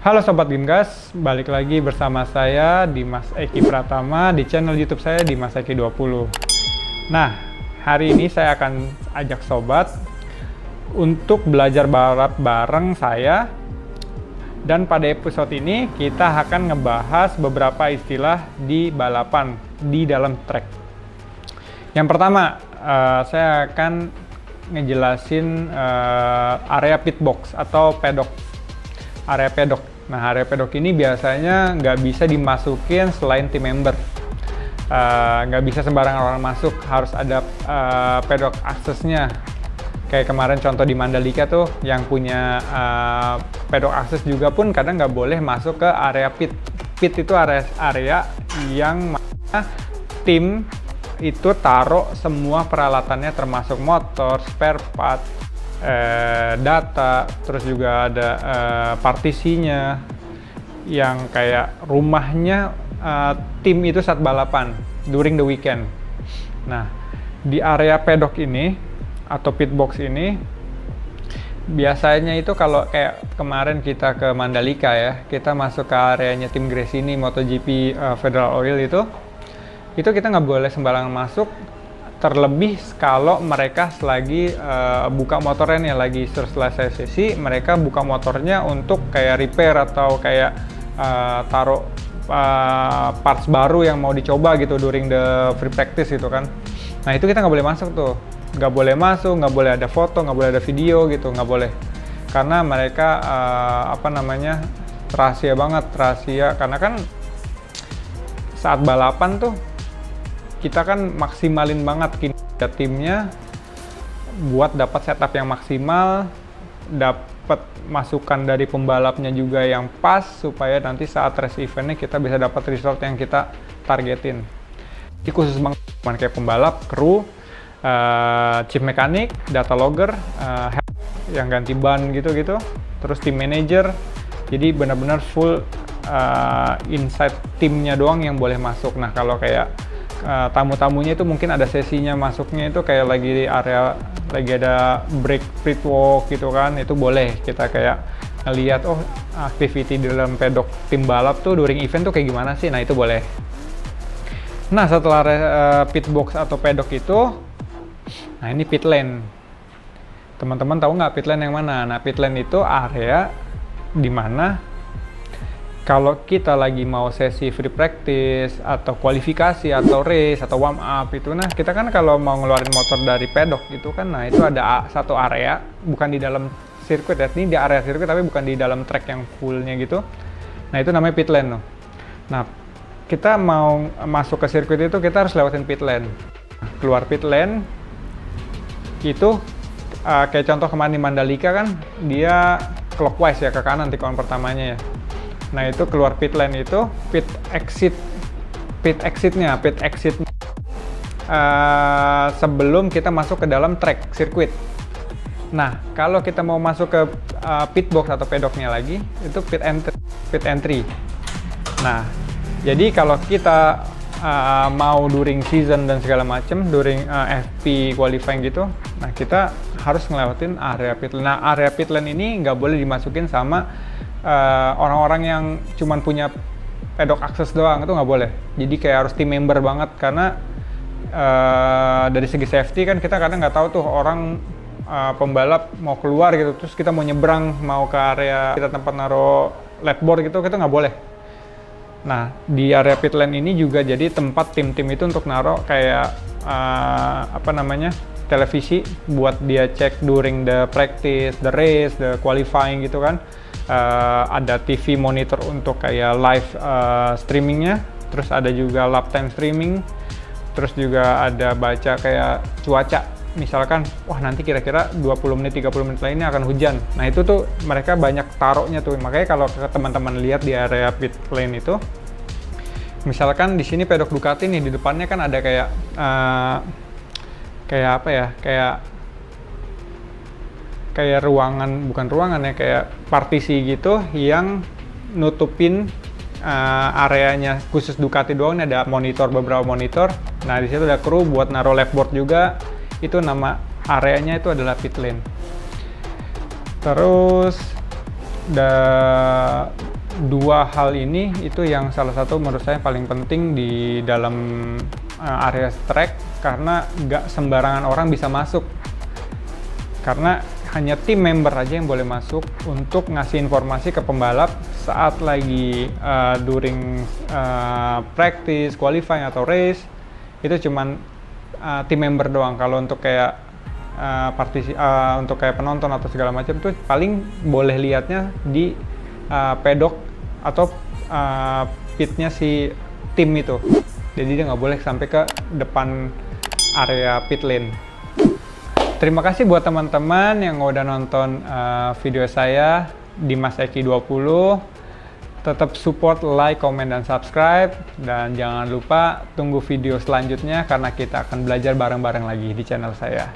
Halo Sobat Gingas, balik lagi bersama saya Dimas Eki Pratama di channel YouTube saya Dimas Eki 20. Nah, hari ini saya akan ajak Sobat untuk belajar balap bareng saya. Dan pada episode ini kita akan ngebahas beberapa istilah di balapan di dalam track. Yang pertama, saya akan ngejelasin area pitbox atau pedok. Area pedok. Nah, area pedok ini biasanya nggak bisa dimasukin selain tim member. Nggak bisa sembarangan orang masuk, harus ada pedok aksesnya. Kayak kemarin contoh di Mandalika tuh, yang punya pedok akses juga pun kadang nggak boleh masuk ke area pit. Pit itu area yang mana tim itu taruh semua peralatannya termasuk motor, spare part, data, terus juga ada partisinya yang kayak rumahnya tim itu saat balapan during the weekend. Nah, di area pedok ini atau pitbox ini biasanya itu kalau kayak kemarin kita ke Mandalika ya, kita masuk ke areanya tim Gresini MotoGP Federal Oil itu kita nggak boleh sembarangan masuk. Terlebih kalau mereka lagi buka motornya nih, lagi selesai sesi, mereka buka motornya untuk kayak repair atau kayak taruh parts baru yang mau dicoba gitu during the free practice gitu kan. Nah, itu kita nggak boleh masuk tuh, nggak boleh masuk, nggak boleh ada foto, nggak boleh ada video gitu, nggak boleh. Karena mereka rahasia banget, rahasia, karena kan saat balapan tuh kita kan maksimalin banget kinerja timnya buat dapat setup yang maksimal, dapat masukan dari pembalapnya juga yang pas supaya nanti saat race eventnya kita bisa dapat result yang kita targetin. Ini khusus banget kayak pembalap, kru, chief mechanic, data logger, yang ganti ban gitu-gitu, terus tim manager. Jadi benar-benar full inside timnya doang yang boleh masuk. Nah, kalau kayak tamu-tamunya itu mungkin ada sesinya masuknya itu kayak lagi di area, lagi ada break pit walk gitu kan, itu boleh kita kayak ngeliat activity di dalam pedok tim balap tuh during event tuh kayak gimana sih. Nah, itu boleh. Nah, setelah pitbox atau pedok itu, nah ini pit lane. Teman-teman tahu nggak pit lane yang mana? Nah, pit lane itu area di mana kalau kita lagi mau sesi free practice atau kualifikasi atau race atau warm up itu, nah kita kan kalau mau ngeluarin motor dari pedok itu kan, nah itu ada satu area, bukan di dalam sirkuit ya, ini di area sirkuit tapi bukan di dalam track yang fullnya gitu. Nah, itu namanya pit lane. Nah, kita mau masuk ke sirkuit itu kita harus lewatin pit lane. Keluar pit lane itu kayak contoh kemarin di Mandalika kan, dia clockwise ya, ke kanan tikungan pertamanya ya. Nah, itu keluar pit lane itu pit exit sebelum kita masuk ke dalam track sirkuit. Nah, kalau kita mau masuk ke pitbox atau pedoknya lagi, itu pit entry. Nah, jadi kalau kita mau during season dan segala macam, during FP qualifying gitu, nah kita harus ngelewatin area pit lane. Nah, area pit lane ini nggak boleh dimasukin sama orang-orang yang cuman punya pedok akses doang, itu nggak boleh. Jadi kayak harus team member banget, karena dari segi safety kan kita kadang nggak tahu tuh orang pembalap mau keluar gitu, terus kita mau nyebrang, mau ke area kita tempat naruh lap-board gitu, kita nggak boleh. Nah, di area pit lane ini juga jadi tempat tim-tim itu untuk naruh kayak televisi buat dia cek during the practice, the race, the qualifying gitu kan. Ada TV monitor untuk kayak live streamingnya, terus ada juga lap time streaming, terus juga ada baca kayak cuaca, misalkan wah nanti kira-kira 20 menit 30 menit lainnya akan hujan. Nah, itu tuh mereka banyak taruhnya tuh. Makanya kalau teman-teman lihat di area pit lane itu, misalkan di sini pedok Ducati nih, di depannya kan ada kayak kayak ruangan, bukan ruangan ya, kayak partisi gitu yang nutupin areanya khusus Ducati doang. Ini ada monitor, beberapa monitor. Nah, di situ ada kru buat naruh lap board juga. itu nama areanya itu adalah pit lane. Terus dua hal ini itu yang salah satu menurut saya paling penting di dalam area track, karena nggak sembarangan orang bisa masuk, karena hanya tim member aja yang boleh masuk untuk ngasih informasi ke pembalap saat lagi during practice, qualifying atau race. Itu cuman tim member doang. Kalau untuk kayak untuk kayak penonton atau segala macam tuh paling boleh lihatnya di pedok atau pitnya si tim itu. Jadi dia nggak boleh sampai ke depan area pit lane. Terima kasih buat teman-teman yang udah nonton video saya di Mas Eki 20. Tetap support, like, comment, dan subscribe. Dan jangan lupa tunggu video selanjutnya karena kita akan belajar bareng-bareng lagi di channel saya.